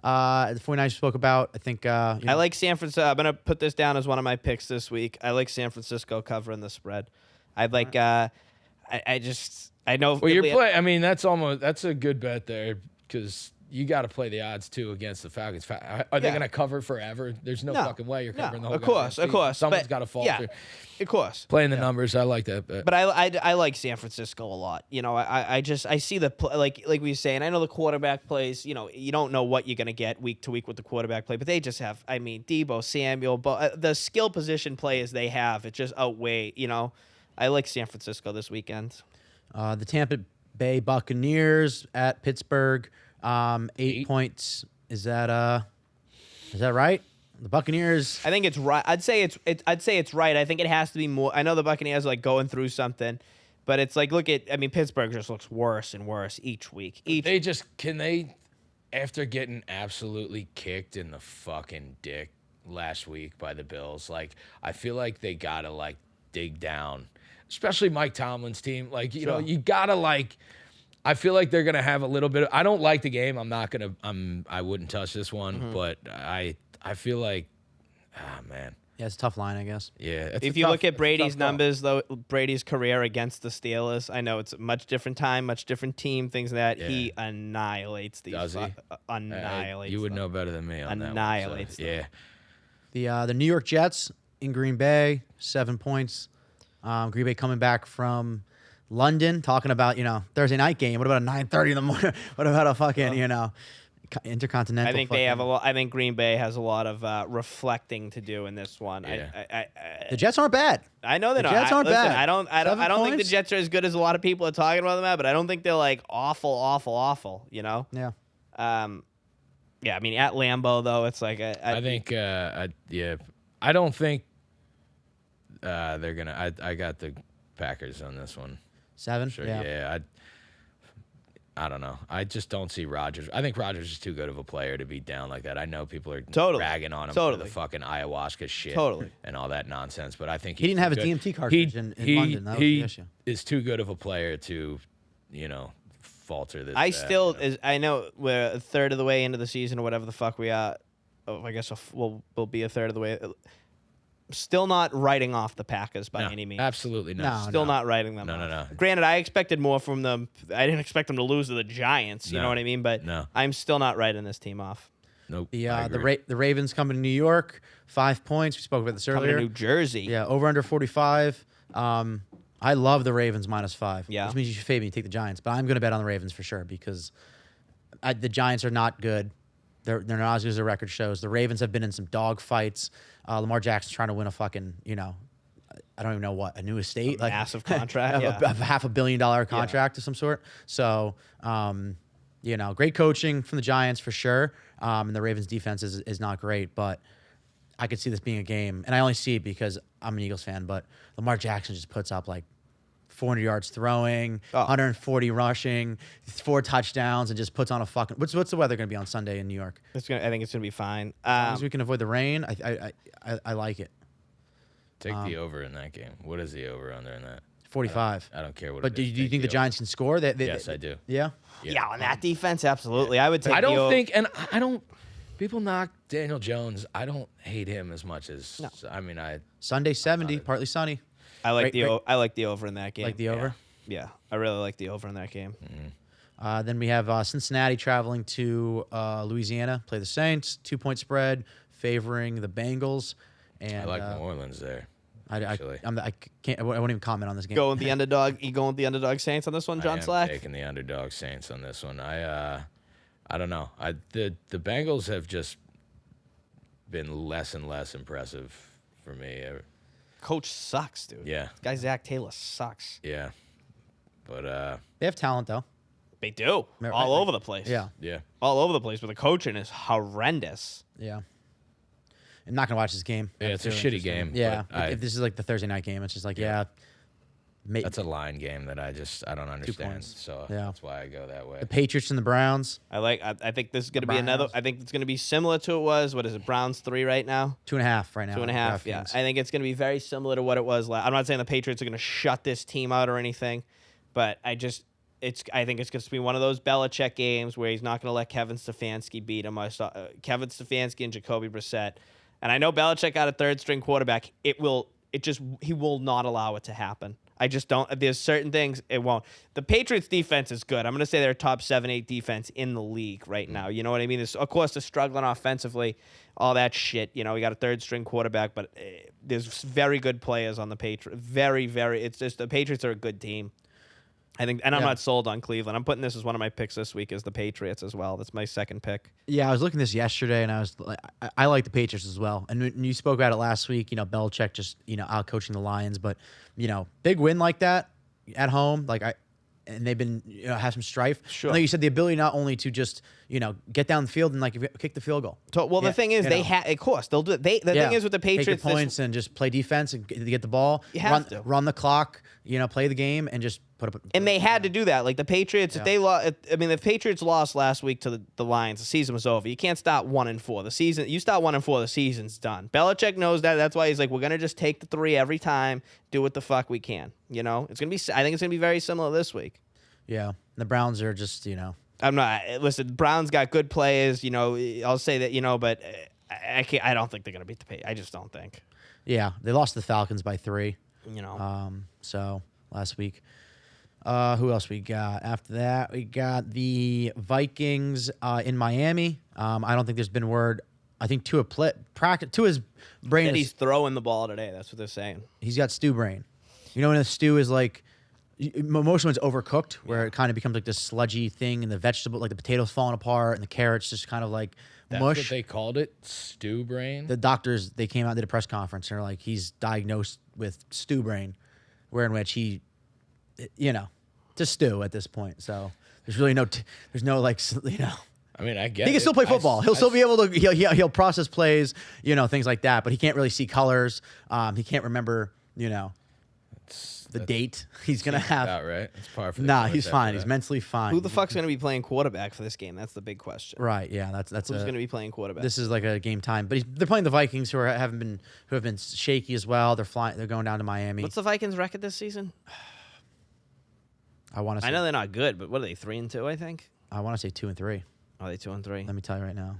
The 49ers spoke about. I think I like San Francisco. I'm gonna put this down as one of my picks this week. I like San Francisco covering the spread. I'd like. I know. Well, you're playing. I mean, that's a good bet there because you got to play the odds too against the Falcons. Are they going to cover forever? There's no fucking way you're covering the whole. Of course. Someone's got to fall. Yeah, of course. Playing the numbers, I like that bet. But I like San Francisco a lot. You know, I see the like we were saying. I know the quarterback plays. You know, you don't know what you're gonna get week to week with the quarterback play, but they just have. I mean, Debo Samuel, but the skill position players they have, it just outweigh. You know, I like San Francisco this weekend. The Tampa Bay Buccaneers at Pittsburgh. 8 points. Is that right? The Buccaneers. I think it's right. I'd say it's right. I think it has to be more. I know the Buccaneers are like going through something, but it's like Pittsburgh just looks worse and worse each week. After getting absolutely kicked in the fucking dick last week by the Bills, like I feel like they gotta like dig down, especially Mike Tomlin's team. Like you know, you gotta like. I feel like they're gonna have a little bit. I don't like the game. I wouldn't touch this one, but I feel like, man. Yeah, it's a tough line, I guess. Yeah. If you look at Brady's numbers, though, Brady's career against the Steelers, I know it's a much different time, much different team, things like that. He annihilates these. Does he? Annihilates. You would know better than me on annihilates that one. So, them. The New York Jets in Green Bay, 7 points. Green Bay coming back from London, talking about, Thursday night game. What about a 9:30 in the morning? What about a fucking, intercontinental? I think they have a lot. I think Green Bay has a lot of reflecting to do in this one. Yeah. The Jets aren't bad. I know they're not. The Jets aren't bad. I don't think the Jets are as good as a lot of people are talking about them at, but I don't think they're like awful. You know? Yeah. Yeah. I mean, at Lambeau though, it's like I think. I don't think they're gonna. I got the Packers on this one. 7? Sure, yeah. I don't know. I just don't see Rodgers. I think Rodgers is too good of a player to be down like that. I know people are ragging on him for the fucking ayahuasca shit and all that nonsense, but I think he didn't have a DMT cartridge in London. That was the issue. He is too good of a player to, falter this. I know we're a third of the way into the season or whatever the fuck we are. I guess we'll be a third of the way. Still not writing off the Packers by any means. Absolutely not. Still not writing them off. No. Granted, I expected more from them. I didn't expect them to lose to the Giants. You know what I mean? But I'm still not writing this team off. Nope. The Ravens coming to New York, 5 points. We spoke about this earlier. Coming to New Jersey. Yeah, over under 45. I love the Ravens -5. Yeah. Which means you should fade me and take the Giants. But I'm going to bet on the Ravens for sure because the Giants are not good. They're not as good as their record shows. The Ravens have been in some dog fights. Lamar Jackson's trying to win a fucking, I don't even know what, a new estate, like massive contract, a $500 million contract of some sort. So, great coaching from the Giants for sure. And the Ravens defense is not great, but I could see this being a game. And I only see it because I'm an Eagles fan, but Lamar Jackson just puts up like 400 yards throwing, 140 rushing, 4 touchdowns, and just puts on a fucking. What's the weather going to be on Sunday in New York? I think it's going to be fine. As long as we can avoid the rain, I like it. Take the over in that game. What is the over under in that? 45. I don't care what. But do you think the Giants can score? Yes, I do. Yeah. Yeah, on that defense, absolutely. I would take. I don't. People knock Daniel Jones. I don't hate him as much as. No. I mean, Sunday 70, partly sunny. I like the over in that game. Like the over? Yeah, I really like the over in that game. Mm-hmm. Then we have Cincinnati traveling to Louisiana, play the Saints, 2-point spread, favoring the Bengals. And I like New Orleans there. I can't. I won't even comment on this game. Go with the underdog. You going with the underdog Saints on this one, John Slack? Taking the underdog Saints on this one. I don't know. The Bengals have just been less and less impressive for me. Coach sucks, dude. Yeah. This guy Zach Taylor sucks. Yeah. But they have talent though. They do. All over the place. Yeah. Yeah. All over the place, but the coaching is horrendous. Yeah. I'm not gonna watch this game. Yeah, it's a shitty game. Yeah. If this is like the Thursday night game, it's just like that's a line game that I don't understand. So that's why I go that way. The Patriots and the Browns. I think this is going to be another. I think it's going to be similar to it was. What is it? Browns 3 right now. 2.5 right now. 2.5. Yeah. I think it's going to be very similar to what it was. I'm not saying the Patriots are going to shut this team out or anything, but I think it's going to be one of those Belichick games where he's not going to let Kevin Stefanski beat him. I saw Kevin Stefanski and Jacoby Brissett, and I know Belichick got a third string quarterback. He will not allow it to happen. I just don't. There's certain things it won't. The Patriots defense is good. I'm going to say they're a top 7-8 defense in the league right now. You know what I mean? Of course, they're struggling offensively, all that shit. You know, we got a third string quarterback, but there's very good players on the Patriots. Very, very. It's just the Patriots are a good team. I think, and I'm not sold on Cleveland. I'm putting this as one of my picks this week as the Patriots as well. That's my second pick. Yeah, I was looking at this yesterday, and I like the Patriots as well. And when you spoke about it last week, you know, Belichick just, you know, out coaching the Lions, but, you know, big win like that at home, and they've been, you know, have some strife. Sure. And like you said, the ability not only to just, you know, get down the field and kick the field goal. The thing is, of course, they'll do it. The thing is with the Patriots, take the points and just play defense and get the ball. You have to run the clock, you know, play the game and just put up. And they had to do that. Like the Patriots, if they lost, I mean, the Patriots lost last week to the Lions. The season was over. You can't start 1-4. The season, you start 1-4, the season's done. Belichick knows that. That's why he's like, we're gonna just take the 3 every time, do what the fuck we can. You know, I think it's gonna be very similar this week. Yeah, the Browns are just, you know. Listen, Browns got good players. You know, I'll say that. You know, but I don't think they're gonna beat the Patriots. I just don't think. Yeah, they lost to the Falcons by 3. You know. So last week. Who else we got? After that, we got the Vikings in Miami. I don't think there's been word. I think Tua's brain. That he's throwing the ball today. That's what they're saying. He's got stew brain. You know when a stew is like, most when it's overcooked, where it kind of becomes like this sludgy thing, and the vegetable, like the potatoes falling apart, and the carrots just kind of like That's mush. what they called it, stew brain. The doctors, they came out and did a press conference, and they're like, he's diagnosed with stew brain, where in which he, you know, to stew at this point. So there's really there's no like, you know. I mean, I get he can still play football. He'll still be able to. He'll process plays, you know, things like that. But he can't really see colors. He can't remember, you know, the date he's gonna have. About right. It's par for the Nah, course he's after fine. that. He's mentally fine. Who the fuck's gonna be playing quarterback for this game? That's the big question. Right. Yeah. That's Who's gonna be playing quarterback? This is like a game time. But they're playing the Vikings, who have been shaky as well. They're flying. They're going down to Miami. What's the Vikings' record this season? I want to. I know they're not good, but what are they, 3-2? I think. I want to say 2-3. Are they 2-3? Let me tell you right now.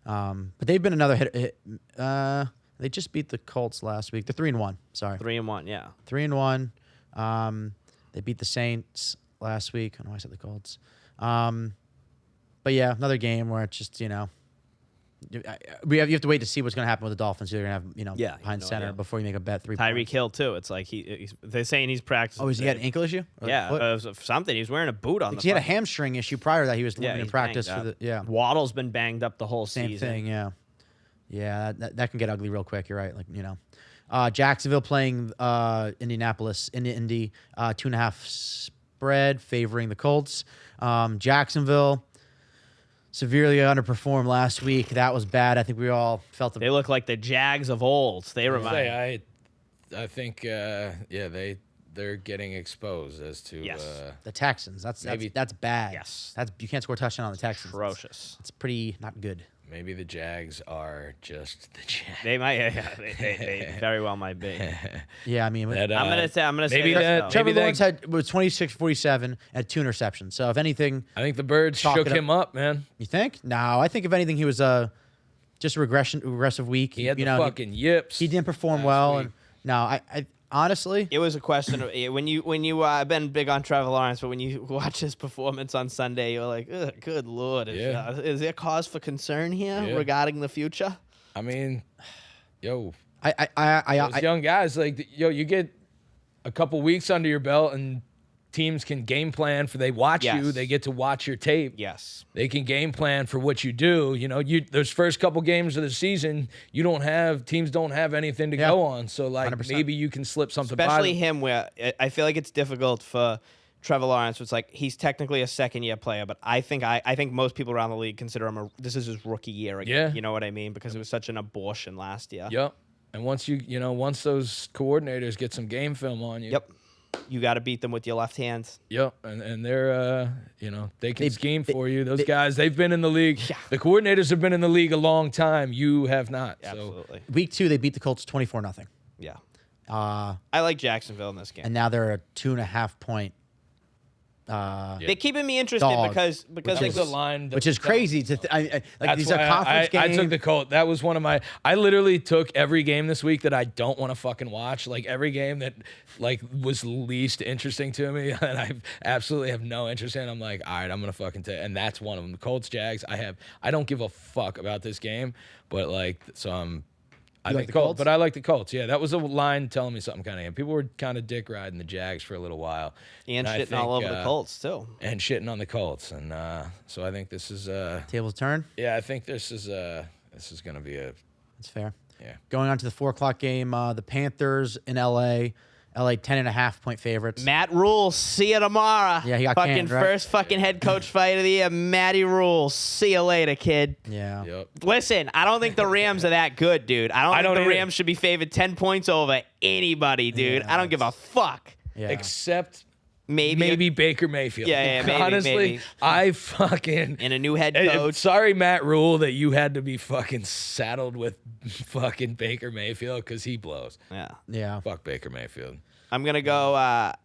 But they've been another hit. They just beat the Colts last week. They're 3-1. Sorry. 3-1. Yeah. 3-1. They beat the Saints last week. I know I said the Colts. But yeah, another game where it's just, you know, you have to wait to see what's going to happen with the Dolphins. You're going to have, you know, behind center before you make a bet. 3 Tyreek points. Hill tee. It's like they're saying he's practicing. Oh, he had an ankle issue? Or Yeah, something. He was wearing a boot on the. He had a hamstring issue prior to that. He was looking in he's practice banged for up. Waddle's been banged up the whole same season. thing. Yeah, yeah, that can get ugly real quick. You're right. Like, you know, Jacksonville playing Indianapolis in Indy, 2.5 spread favoring the Colts. Jacksonville severely underperformed last week. That was bad. I think we all felt They look like the Jags of old. They remind. I think they're getting exposed as to the Texans. That's bad. Yes. You can't score a touchdown on the Texans. Atrocious. It's pretty not good. maybe the Jags are just the Jags. They might. Yeah, they very well might be. Yeah, I mean, That, I'm gonna say maybe yes, that- though. Trevor maybe Lawrence was 26-47 at 2 interceptions. So if anything, I think the Birds Chalk shook it up. him up, man. you think? No, I think if anything, he was just a regressive week. He had the know, fucking yips. He didn't perform last well, week. and no, I honestly, It was a question of when you I've been big on Trevor Lawrence, but when you watch his performance on Sunday, you're like, ugh, good lord, is there cause for concern here regarding the future? I mean, yo, I those young guys, like, yo, you get a couple weeks under your belt and teams can game plan for they watch Yes. you. They get to watch your tape. Yes. They can game plan for what you do. You know, those first couple games of the season, teams don't have anything to go on. So, like, 100%. maybe you can slip something by Especially them. him, where I feel like it's difficult for Trevor Lawrence. It's like he's technically a second-year player, but I think most people around the league consider him this is his rookie year again. Yeah. You know what I mean? Because it was such an abortion last year. Yep. And once once those coordinators get some game film on you. Yep. You got to beat them with your left hand. Yep, and they're they can scheme for you. Those guys, they've been in the league. Yeah. The coordinators have been in the league a long time. You have not. Absolutely. week 2 they beat the Colts 24-0. Yeah. I like Jacksonville in this game. And now they're a 2.5 point They're keeping me interested Dog. because That was a line that which is was crazy to like That's these are why conference I games. took the Colts. That was one of my. I literally took every game this week that I don't want to fucking watch. Like every game that like was least interesting to me, and I absolutely have no interest in. I'm like, all right, I'm gonna fucking take. And that's one of them. The Colts, Jags. I don't give a fuck about this game, but like so I You like like the the Colts, Colts? but I like the Colts. Yeah, that was a line telling me something kind of. People were kind of dick riding the Jags for a little while, and I shitting all think, over the Colts too. and shitting on the Colts, and so I think this is Tables turn. yeah, I think this is gonna be a That's fair. yeah. Going on to the 4:00 game, the Panthers in LA. LA 10.5-point favorites. Matt Rule, see you tomorrow. Yeah, he got fucking canned, right? first fucking head coach fight of the year. Matty Rule, see you later, kid. Yeah. Yep. Listen, I don't think the Rams are that good, dude. I don't think the either. Rams should be favored 10 points over anybody, dude. Yeah, I don't give a fuck. Yeah. Except Maybe Baker Mayfield. Yeah, maybe, Honestly, maybe. I fucking and a new head Hey, coach. sorry, Matt Rule, that you had to be fucking saddled with fucking Baker Mayfield because he blows. Yeah. Yeah. Fuck Baker Mayfield. I'm gonna go.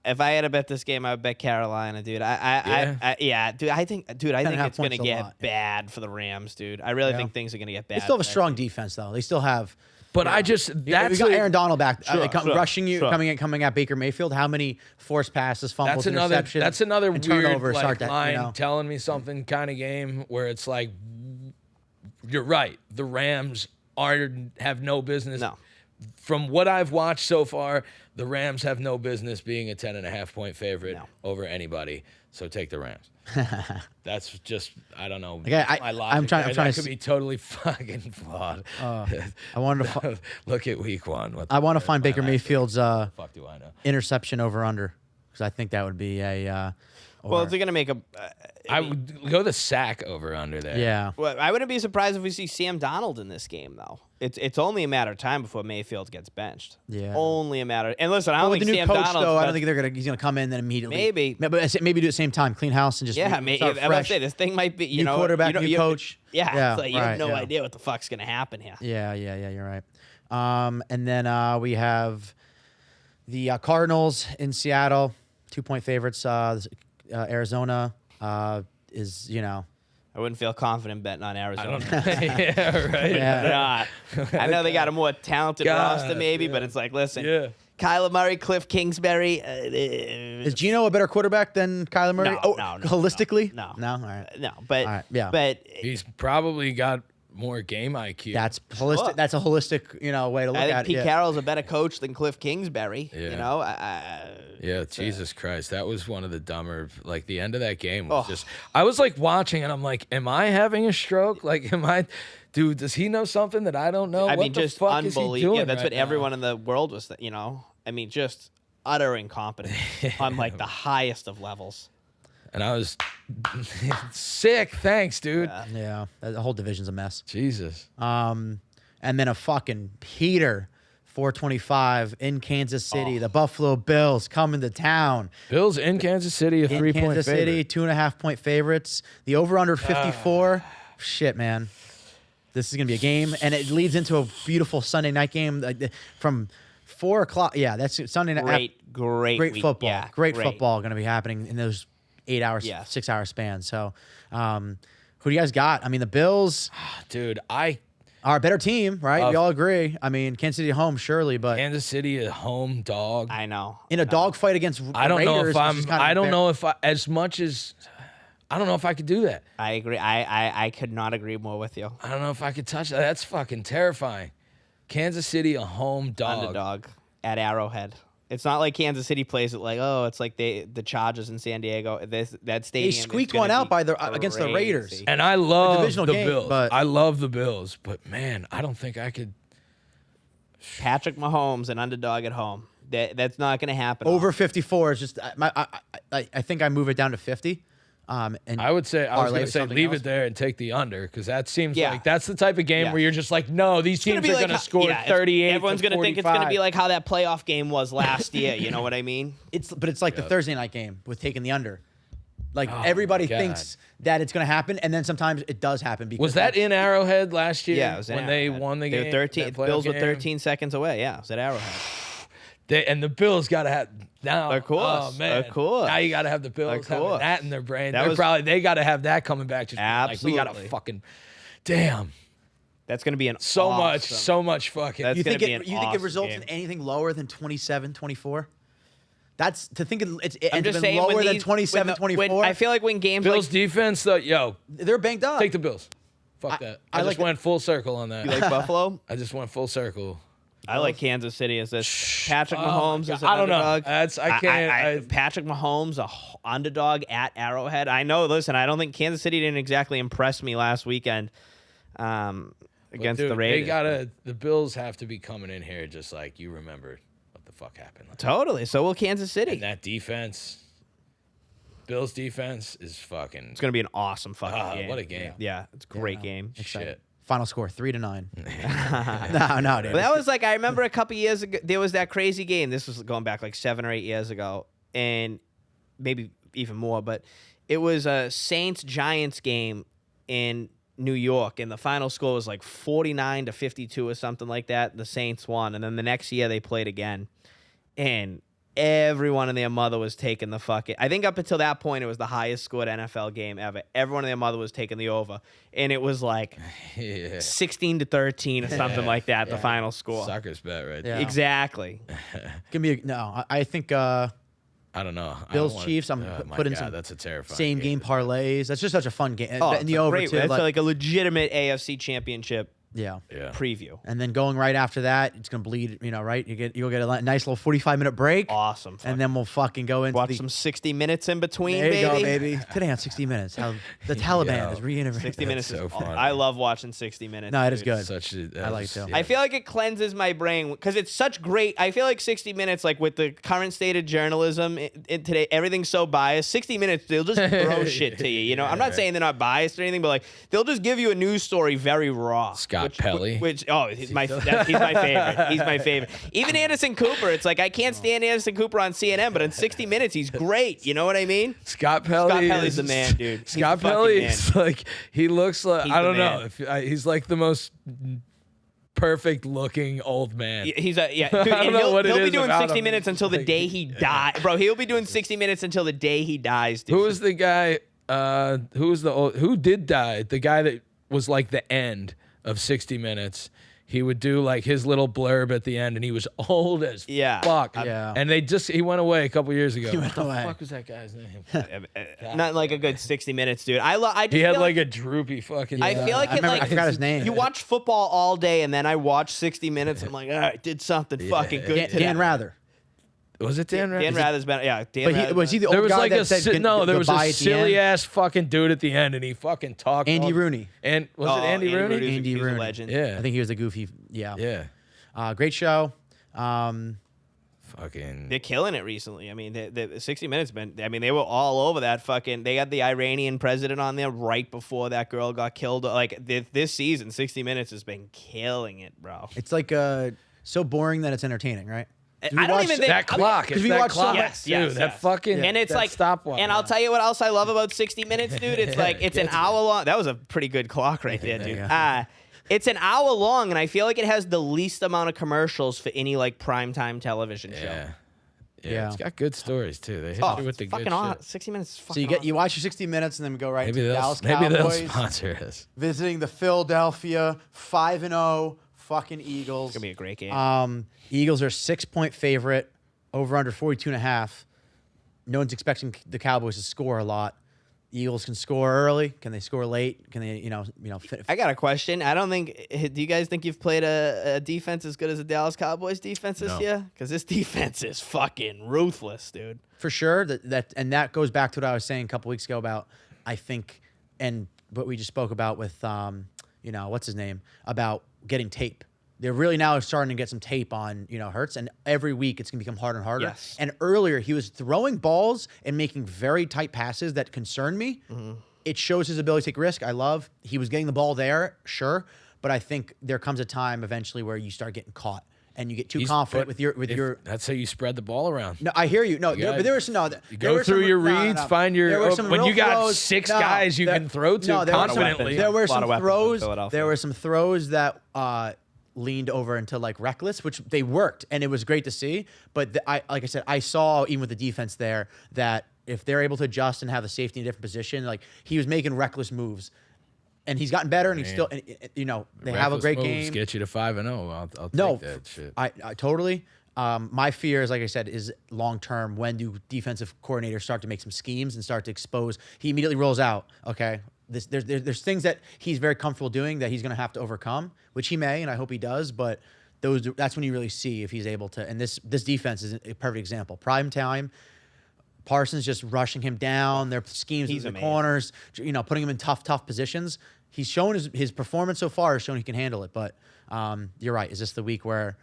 If I had to bet this game, I would bet Carolina, dude. Yeah, dude. I think it's 10.5 gonna points a get lot. bad for the Rams, dude. I really Yeah. think things are gonna get bad. They still have a for that strong team. defense though. They still have. But I just We that's got like- Aaron Donald back, Sure, rushing you, sure. coming at Baker Mayfield. How many forced passes, fumbles, that's another interceptions, that's another and weird turnovers like, start that, line you know? telling me something kind of game where it's like you're right. The Rams have no business. No. From what I've watched so far, the Rams have no business being a 10.5-point favorite No. over anybody. So take the Rams. That's just I don't know. Okay, my logic I'm trying there. to That could be totally fucking flawed. I wanted to. Look at week one. What I want to the- find my Baker life- Mayfield's Fuck do I know? interception over under because I think that would be a. Well, over. if they're gonna make a. I would go the sack over under there. Yeah. Well, I wouldn't be surprised if we see Sam Donald in this game, though. It's only a matter of time before Mayfield gets benched. Yeah. Only a matter. And listen, I Well, don't with think the new Sam coach Donald. though, I don't think he's gonna come in then immediately. Maybe. but maybe do it at the same time, clean house and just Yeah, start I'm about to fresh. say this thing might be. You New know, quarterback, you know, new you- coach. Yeah, it's Yeah, like you have right, no yeah. idea what the fuck's gonna happen here. Yeah, you're right. And then we have the Cardinals in Seattle, 2-point favorites. Arizona is I wouldn't feel confident betting on I Arizona. don't know. Yeah, right. yeah. I know they got a more talented God, roster, maybe, yeah. but it's like, listen, Yeah. Kyler Murray, Cliff Kingsbury. Is Geno a better quarterback than Kyler Murray? No, oh, no, holistically, no. no. All right, no, but All right, yeah. but He's probably got more game IQ. that's holistic. Sure. That's a holistic, way to look I think at Pete it. Yeah. Carroll's a better coach than Cliff Kingsbury. Yeah. You know, Yeah, Jesus Christ. That was one of the dumber, like the end of that game was Oh. just, I was like watching and I'm like, am I having a stroke? Like, dude, does he know something that I don't know? I What mean, the just fuck is he unbelievable. doing Yeah, that's right what now? everyone in the world was. I mean, just utter incompetence on like the highest of levels. And I was sick. Thanks, dude. Yeah, the whole division's a mess. Jesus. And then a fucking heater, 425 in Kansas City. The Buffalo Bills coming to town. Bills in Kansas City, a In 3-point Kansas favorite. City, 2.5-point favorites. The over/under 54. Shit, man. This is gonna be a game, and it leads into a beautiful Sunday night game from 4 o'clock. Yeah, that's Sunday night. Great Great week. football. Yeah, great football going to be happening in those 8 hours, Yeah. 6-hour spans. So, who do you guys got? I mean, the Bills Dude, are a better team, right? We all agree. I mean, Kansas City at home, surely, but Kansas City, a home dog. I know. in a dogfight against I don't know Raiders, if I'm, I don't know if I, as much as, I don't know if I could do that. I agree. I could not agree more with you. I don't know if I could touch that. That's fucking terrifying. Kansas City, a home dog. Underdog at Arrowhead. It's not like Kansas City plays it like, oh, it's like the Chargers in San Diego. That stadium. They is squeaked gonna one out be by against the Raiders. crazy. And I love divisional the game, Bills. but- I love the Bills, but man, I don't think I could. Patrick Mahomes, an underdog at home. That's not going to happen. Over 54 is just. I think I move it down to 50. And I would say I was parlay going to with say something leave else. it there and take the under because that seems Yeah. like that's the type of game Yeah. where you're just like, no, these It's gonna teams be are like going to how- score yeah, 38. Everyone's to going to think it's going to 45. be like how that playoff game was last year. You know what I mean? But it's like the Thursday night game with taking the under. Like Oh, everybody God. thinks that it's going to happen, and then sometimes it does happen. Because Was that in Arrowhead last year? Yeah, it was when at they Arrowhead. won the They game. were 13. that playoff Bills were game? 13 seconds away. Yeah, it was at Arrowhead. And the Bills got to have now. Of course, oh man, of course. Now you got to have the Bills Of having course. that in their brain. That They got to have that coming back. Just like we got to Absolutely. fucking, damn, That's going to be so awesome. much fucking. That's You gonna think be it? an You think it awesome results game. in anything lower than 27-24? That's to think it I'm ends just up saying lower when than these- 27-24. I feel like when games Bills like defense though, yo, They're banged up. take the Bills. Fuck that. I I just like went full circle on that. you like Buffalo, I just went full circle. I like Kansas City as this. Patrick Mahomes is an I don't know. underdog. I can't. Patrick Mahomes, underdog at Arrowhead. I know. Listen, I don't think Kansas City didn't exactly impress me last weekend against Dude, the Raiders. the Bills have to be coming in here just like you remembered what the fuck happened. Totally. So will Kansas City. And that defense, Bills defense is fucking. It's gonna be an awesome fucking game. What a game. Yeah, it's a great game. Shit. Final score 3-9. No, dude. But that was like I remember a couple years ago. There was that crazy game. This was going back like 7 or 8 years ago, and maybe even more. But it was a Saints Giants game in New York, and the final score was like 49-52 or something like that. The Saints won, and then the next year they played again, and everyone and their mother was taking the fucking. I think up until that point, it was the highest scored NFL game ever. Everyone and their mother was taking the over, and it was like 16-13 or something like that. The final score. Sucker's bet right there. Yeah. Exactly. Give me I think I don't know. Bills Chiefs. I'm putting some That's a terrifying same game parlays. That's just such a fun game. Oh, And it's the a over great, too. that's like- like a legitimate AFC Championship yeah. Yeah. preview. And then going right after that, it's gonna bleed. Right? You'll get a nice little 45-minute break, Awesome. and then we'll fucking go into watch the. some 60 minutes in between, There you baby. go, baby. Today on 60 Minutes, how the Taliban Yo. is reintegrated. 60 minutes so is funny. I love watching 60 minutes. No, it is dude. good. Such a, I like it too. I feel like it cleanses my brain because it's such great. I feel like 60 Minutes, like with the current state of journalism in today, everything's so biased. 60 Minutes, they'll just throw shit to you. You know, I'm not saying they're not biased or anything, but like they'll just give you a news story very raw. Scott Pelley. He's my favorite. He's my favorite. Even Anderson Cooper, it's like I can't stand Anderson Cooper on CNN, but in 60 Minutes, he's great. You know what I mean? Scott Pelley. Pelly's the man, dude. He's Scott the fucking Pelley man. is like he looks like He's I the don't know man. if he's like the most perfect looking old man. He's a yeah. I Dude, don't and know what it he'll be is doing about 60 him. minutes until the day he dies, bro. He'll be doing 60 minutes until the day he dies. Dude. Who was the guy? Who did die? The guy that was like the end of 60 Minutes. He would do like his little blurb at the end, and he was old as fuck. Yeah. And he went away a couple years ago. He went what the away. fuck was that guy's name? Not like a good 60 minutes, dude. I just He had feel like a droopy fucking. I feel like I remember- like I forgot his name. You watch football all day, and then I watch 60 minutes. I'm like, all right, did something fucking good today. Dan Rather. Was it Dan? Dan Rather's been Dan. But was he the There old was guy like that a said there was goodbye a at the end? silly ass fucking dude at the end, and he fucking talked. Andy Rooney. And was it Andy Rooney? Rooney's Andy he's a Rooney. legend. Yeah. I think he was the goofy. Yeah. Yeah. Great show. Fucking. They're killing it recently. I mean, the 60 Minutes they were all over that fucking. They had the Iranian president on there right before that girl got killed. Like this season, 60 Minutes has been killing it, bro. It's like so boring that it's entertaining, right? I don't even think That clock. It's we that watch so clock. much- Yes, dude, yes, that yes. fucking. And it's that like stopwatch. And I'll tell you what else I love about 60 Minutes, dude. It's like it's an hour long. That was a pretty good clock right there, dude. Yeah. It's an hour long, and I feel like it has the least amount of commercials for any like primetime television show. Yeah. Yeah. It's got good stories too. They hit Oh, you with the fucking good awesome. shit. 60 Minutes is So fucking you watch your 60 minutes and then we go right Maybe to the they'll Dallas maybe Cowboys sponsor us. visiting the Philadelphia 5-0 fucking Eagles. It's gonna be a great game. Eagles are 6-point favorite, over under 42.5. No one's expecting the Cowboys to score a lot. Eagles can score early. Can they score late? Can they, I got a question. I don't think. Do you guys think you've played a defense as good as the Dallas Cowboys defense this No. year? Because this defense is fucking ruthless, dude. for sure that goes back to what I was saying a couple weeks ago about I think and what we just spoke about with what's his name about getting tape. They're really now starting to get some tape on Hurts, and every week it's gonna become harder and harder. Yes. And earlier he was throwing balls and making very tight passes that concerned me. Mm-hmm. It shows his ability to take risk. I love he was getting the ball there, sure, but I think there comes a time eventually where you start getting caught and you get too confident with your. That's how you spread the ball around. No, I hear you. No, gotta- but there was no. You go through your reads, find your. There were some when real you got throws. six No, guys you there- can throw to no, there were some- confidently. There were A lot some of weapons in throws. Philadelphia. There were some throws that leaned over into like reckless, which they worked, and it was great to see. But like I said, I saw even with the defense there that if they're able to adjust and have the safety in a different position, like he was making reckless moves, and he's gotten better, and he's still, they have a great game. Get you to 5-0. I'll take that shit. I totally. My fear is, like I said, is long term. When do defensive coordinators start to make some schemes and start to expose? He immediately rolls out. Okay, there's things that he's very comfortable doing that he's going to have to overcome, which he may, and I hope he does. But that's when you really see if he's able to. And this defense is a perfect example. Prime time. Parsons just rushing him down. Their schemes in the corners, putting him in tough positions. He's shown his performance so far has shown he can handle it. But you're right. Is this the week where,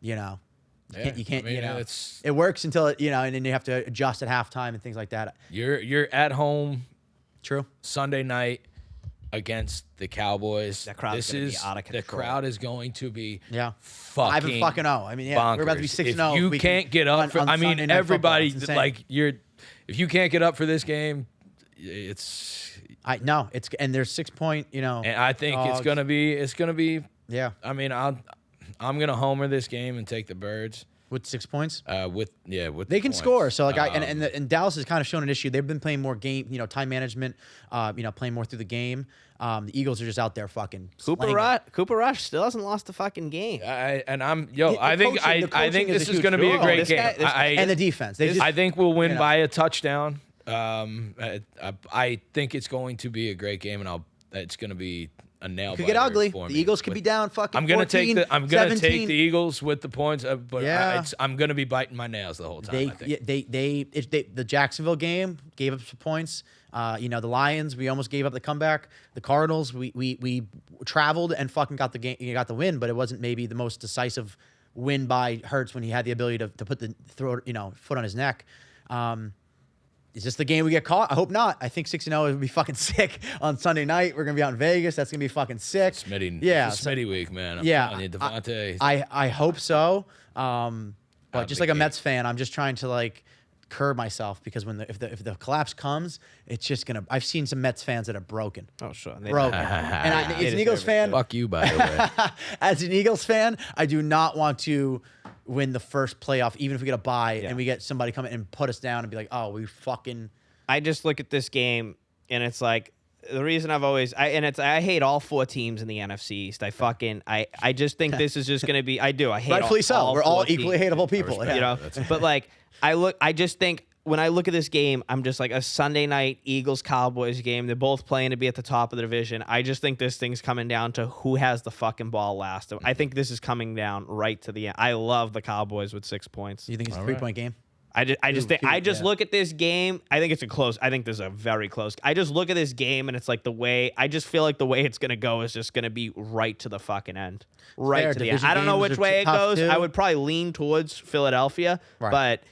you can't, it works until and then you have to adjust at halftime and things like that. You're at home. True. Sunday night against the Cowboys. That crowd is going to be out of control. The crowd is going to be fucking 5-0. I mean, bonkers. We're about to be 6-0. If you can't get up for, I mean, everybody if you can't get up for this game, and there's 6 point, And I think it's gonna be. Yeah. I mean, I'm gonna homer this game and take the Birds. With 6 points? They can score. So and Dallas has kind of shown an issue. They've been playing more game, time management, playing more through the game. The Eagles are just out there fucking. Cooper Rush still hasn't lost a fucking game. I think this is going to be a great game. And the defense. I think we'll win by a touchdown. I think it's going to be a great game, and it's going to be a nail. It could get ugly. The Eagles could be down fucking. I'm gonna 14, take the Eagles with the points, but I'm gonna be biting my nails the whole time. The Jacksonville game gave up some points. The Lions, we almost gave up the comeback. The Cardinals, we traveled and fucking got the game. You got the win, but it wasn't maybe the most decisive win by Hurts when he had the ability to put the foot on his neck. Is this the game we get caught? I hope not. I think 6-0 would be fucking sick on Sunday night. We're going to be out in Vegas. That's going to be fucking sick. Smitty week, man. I'm telling you, Devontae. I hope so. But just like a Mets fan, I'm just trying to curb myself because if the collapse comes, it's just going to. I've seen some Mets fans that are broken. Oh, sure. Broken. And as an Eagles fan. Fuck you, by the way. As an Eagles fan, I do not want to win the first playoff, even if we get a bye and we get somebody come in and put us down and be like, oh, we fucking. I just look at this game and it's like the reason I hate all 4 teams in the NFC East. I just think this is just going to be. I hate. Rightfully so. We're all equally teams. hateable people. But I just think when I look at this game, I'm just like a Sunday night Eagles-Cowboys game. They're both playing to be at the top of the division. I just think this thing's coming down to who has the fucking ball last. I think this is coming down right to the end. I love the Cowboys with 6 points. You think it's a 3-point game? I just look at this game. I think it's close. I think this is a very close. I just look at this game and it's like I just feel like the way it's gonna go is just gonna be right to the fucking end, right to the end. I don't know which way it goes. I would probably lean towards Philadelphia, but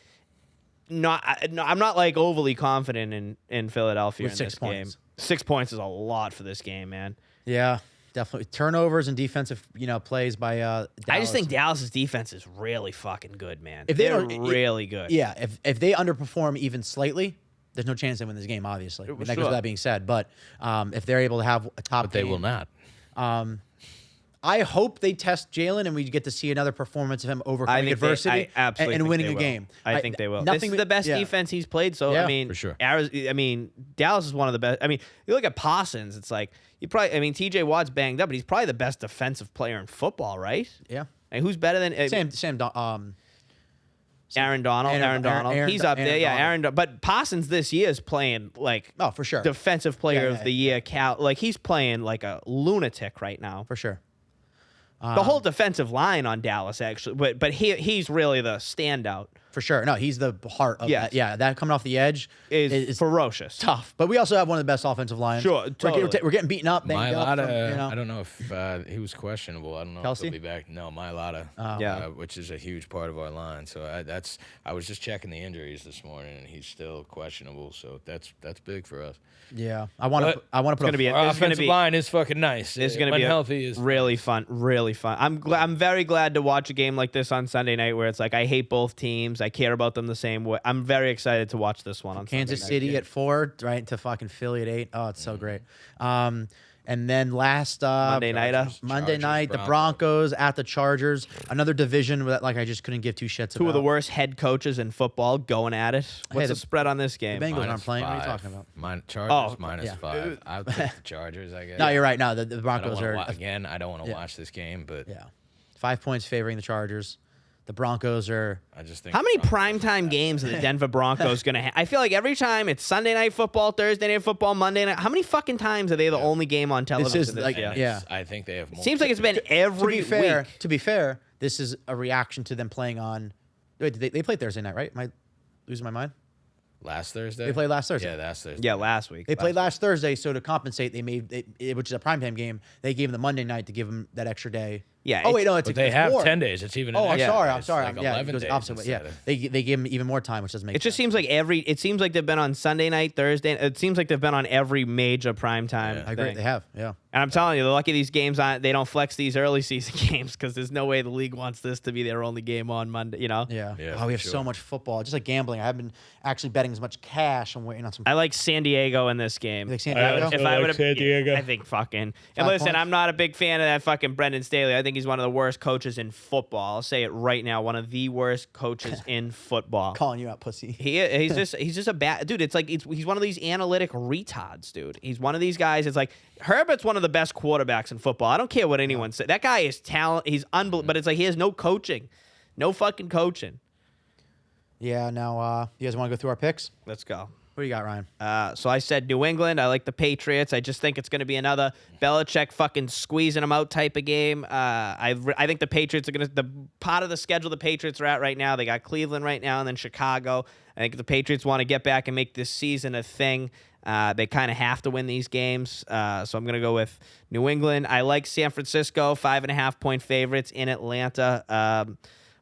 I'm not overly confident in Philadelphia in this game. 6 points is a lot for this game, man. Yeah. Definitely turnovers and defensive, Plays by Dallas. I just think Dallas's defense is really fucking good, man. If they're really good. Yeah, if they underperform even slightly, there's no chance they win this game. Obviously, that goes with that being said. But if they're able to have a top, they will not. I hope they test Jalen and we get to see another performance of him overcoming adversity and winning a game. I think they will. This is the best defense he's played. So I mean, for sure. Dallas is one of the best. I mean, you look at Parsons. It's like T.J. Watt's banged up, but he's probably the best defensive player in football, right? Yeah. And who's better than Aaron Donald. He's up there. Yeah, Aaron. But Parsons this year is playing for sure, defensive player of the year. He's playing like a lunatic right now. For sure. The whole defensive line on Dallas, actually, but he's really the standout. For sure. No, he's the heart of that. Yeah, that coming off the edge is ferocious. Tough. But we also have one of the best offensive lines. Sure, totally. We're getting beaten up. Mailata, I don't know if he was questionable. I don't know Kelsey? if he'll be back. No, Mailata, which is a huge part of our line. So I was just checking the injuries this morning, and he's still questionable. So that's big for us. Yeah, I want to put our offensive line is fucking nice. It's going to be healthy is really fun, really fun. I'm very glad to watch a game like this on Sunday night where it's like I hate both teams. I care about them the same way. I'm very excited to watch this one on Kansas Sunday City night. at 4, right to fucking Philly at 8. Oh, it's so great. And then last Monday nighter. Monday Chargers, night, the Broncos. Broncos at the Chargers. Another division that I just couldn't give two shits Two about. of the worst head coaches in football going at it. What's the the- spread on this game? The Bengals aren't Minus playing. What are you 5. talking about? Chargers Oh, minus yeah. 5. I'll take the Chargers, I guess. No, you're right. No, the I don't Broncos wanna are again, I don't want to watch this game, but yeah, 5 points favoring the Chargers. The Broncos are I just think How many the Broncos primetime games are the Denver Broncos going to have? I feel like every time it's Sunday night football, Thursday night football, Monday night. How many fucking times are they the only game on television is this like- year? and yeah. I think they have more. Seems like it's been every week. To be fair, this is a reaction to them playing on. Wait, they played Thursday night, right? Am I losing my mind? last Thursday. They played last Thursday. Yeah, last Thursday. Yeah, last week. They played last Thursday, so to compensate, they made which is a primetime game. They gave them the Monday night to give them that extra day. Yeah, Oh wait, it's- no, it's But they it's have more. 10 days. It's even. Oh, an I'm extra. sorry. I'm It's sorry. Like Yeah, it 11 goes days opposite way. Yeah, instead of- they gave them even more time, which doesn't make. It just sense. seems like it seems like they've been on Sunday night, Thursday. It seems like they've been on every major primetime. Yeah. I agree. thing. They have. Yeah. And I'm telling you, they're lucky these games they don't flex these early season games because there's no way the league wants this to be their only game on Monday. You know. Yeah. Yeah, Oh, we have for so sure. much football. Just like gambling, I haven't been actually betting as much cash. I'm waiting on some. I like San Diego in this game. You like San Diego? If I would have, San Diego. I think fucking. And 5 listen, points? I'm not a big fan of that fucking Brendan Staley. I think he's one of the worst coaches in football. I'll say it right now, one of the worst coaches in football. Calling you out, pussy. He's just a bad dude. It's like he's one of these analytic retards, dude. He's one of these guys. It's like Herbert's one of the best quarterbacks in football. I don't care what anyone says. That guy is talent. He's unbelievable, but it's like he has no coaching, no fucking coaching. Yeah. Now, you guys want to go through our picks? Let's go. What do you got, Ryan? So I said New England. I like the Patriots. I just think it's going to be another Belichick fucking squeezing them out type of game. I think the Patriots are going to, the part of the schedule the Patriots are at right now, they got Cleveland right now and then Chicago. I think the Patriots want to get back and make this season a thing. They kind of have to win these games. So I'm going to go with New England. I like San Francisco, 5.5 point favorites in Atlanta.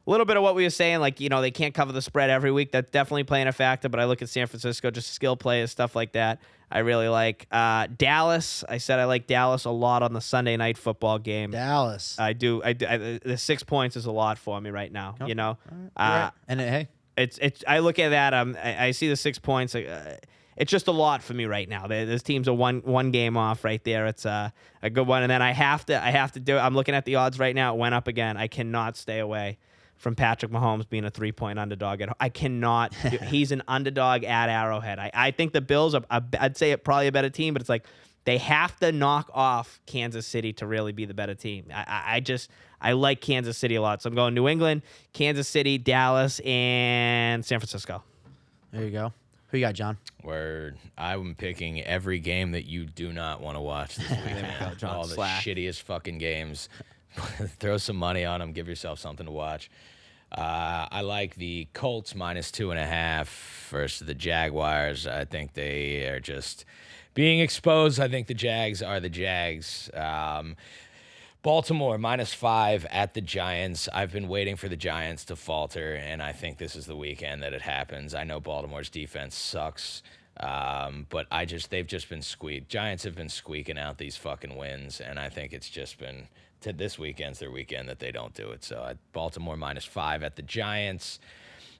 A little bit of what we were saying, like, they can't cover the spread every week. That's definitely playing a factor, but I look at San Francisco, just skill players, stuff like that. I really like Dallas. I said I like Dallas a lot on the Sunday night football game. Dallas. I do. The 6 points is a lot for me right now, All you know? You're right. And hey, It's. I look at that. I see the 6 points. It's just a lot for me right now. This team's a one game off right there. It's a good one, and then I have to do it. I'm looking at the odds right now. It went up again. I cannot stay away from Patrick Mahomes being a 3-point underdog. I cannot. He's an underdog at Arrowhead. I think the Bills are. I'd say it probably a better team, but it's like they have to knock off Kansas City to really be the better team. I like Kansas City a lot, so I'm going New England, Kansas City, Dallas, and San Francisco. there you go. Who you got, John? Where I'm picking every game that you do not want to watch this week, man. John All the Slack. shittiest fucking games. Throw some money on them. Give yourself something to watch. I like the Colts -2.5 versus the Jaguars. I think they are just being exposed. I think the Jags are the Jags. Baltimore -5 at the Giants. I've been waiting for the Giants to falter, and I think this is the weekend that it happens. I know Baltimore's defense sucks, but they've just been squeaked. Giants have been squeaking out these fucking wins, and I think it's just been this weekend's their weekend that they don't do it. So Baltimore -5 at the Giants.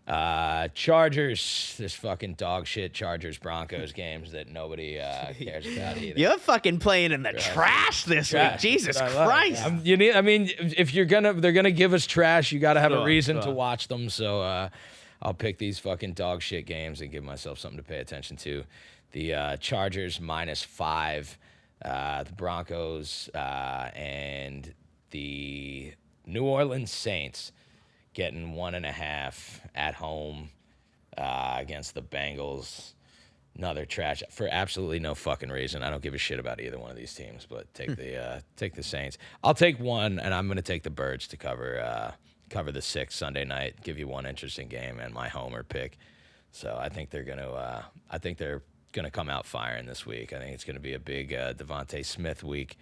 Chargers, this fucking dog shit Chargers Broncos games that nobody cares about either. You're fucking playing in the trash this week. Jesus Christ. If they're gonna give us trash, you got to have a Sure, reason to sure. watch them. So I'll pick these fucking dog shit games and give myself something to pay attention to. The Chargers -5, the Broncos, and the New Orleans Saints getting 1.5 at home against the Bengals. Another trash for absolutely no fucking reason. I don't give a shit about either one of these teams, but take the Saints. I'll take one, and I'm going to take the Birds to cover the 6 Sunday night. Give you one interesting game and my homer pick. So I think they're gonna come out firing this week. I think it's gonna be a big Devontae Smith week,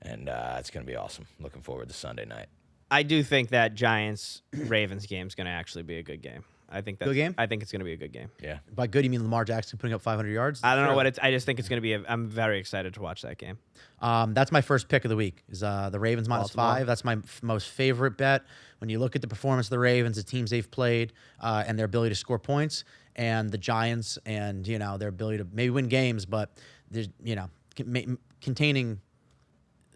and it's gonna be awesome. Looking forward to Sunday night. I do think that Giants-Ravens game is going to actually be a good game. I think that's Good game? I think it's going to be a good game. Yeah. By good, you mean Lamar Jackson putting up 500 yards? I don't know Sure. what it's. I just think it's going to be. I'm very excited to watch that game. That's my first pick of the week. Is the Ravens Baltimore. -5. That's my most favorite bet. When you look at the performance of the Ravens, the teams they've played, and their ability to score points, and the Giants, and their ability to maybe win games, but there's containing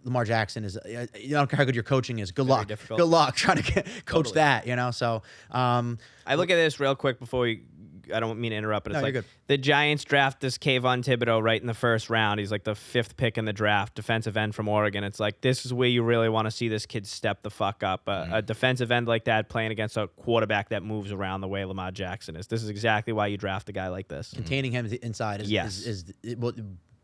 Lamar Jackson is. You don't care how good your coaching is. Good luck. difficult. Good luck trying to coach Totally. that. So I look at this real quick before we. I don't mean to interrupt, but it's No, like you're good. the Giants draft this Kayvon Thibodeau right in the first round. He's like the 5th pick in the draft, defensive end from Oregon. It's like this is where you really want to see this kid step the fuck up. A defensive end like that playing against a quarterback that moves around the way Lamar Jackson is. This is exactly why you draft a guy like this. containing him inside Yes. is it will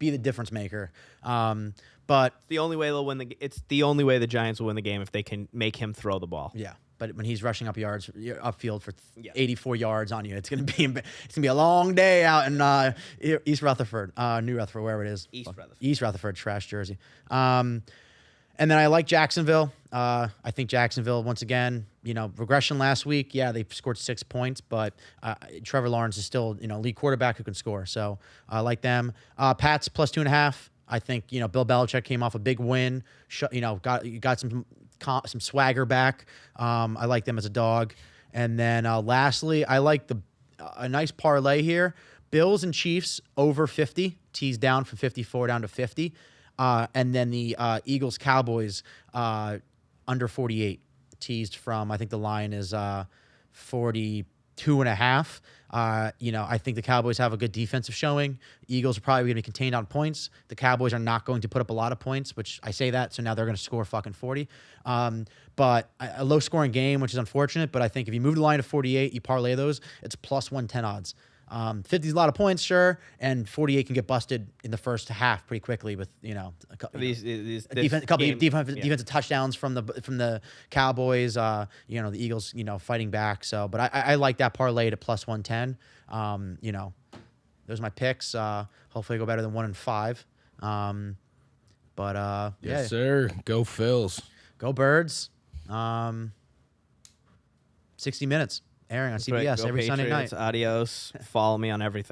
be the difference maker. But The only way they'll win it's the only way the Giants will win the game if they can make him throw the ball. yeah, but when he's rushing upfield for Yeah. 84 yards on you, it's gonna be a long day out in East Rutherford, New Rutherford, wherever it is. East Rutherford, trash Jersey. And then I like Jacksonville. I think Jacksonville once again, regression last week. Yeah, they scored 6 points, but Trevor Lawrence is still lead quarterback who can score. So I like them. Pats plus 2.5. I think Bill Belichick came off a big win. Got some swagger back. I like them as a dog. And then lastly, I like a nice parlay here. Bills and Chiefs over 50. Teased down from 54 down to 50. And then the Eagles Cowboys under 48. Teased from, I think the line is 42.5. I think the Cowboys have a good defensive showing. Eagles are probably going to be contained on points. The Cowboys are not going to put up a lot of points, which I say that, so now they're going to score fucking 40. But a low-scoring game, which is unfortunate, but I think if you move the line to 48, you parlay those, it's plus 110 odds. 50 is a lot of points, sure, and 48 can get busted in the first half pretty quickly with a couple defensive touchdowns from the Cowboys. The Eagles fighting back. So, but I like that parlay to plus 110. Those are my picks. Hopefully, I go better than 1 and 5. Yes, sir. Go Phils. Go Birds. 60 Minutes airing on CBS every Sunday night. Adios. Follow me on everything.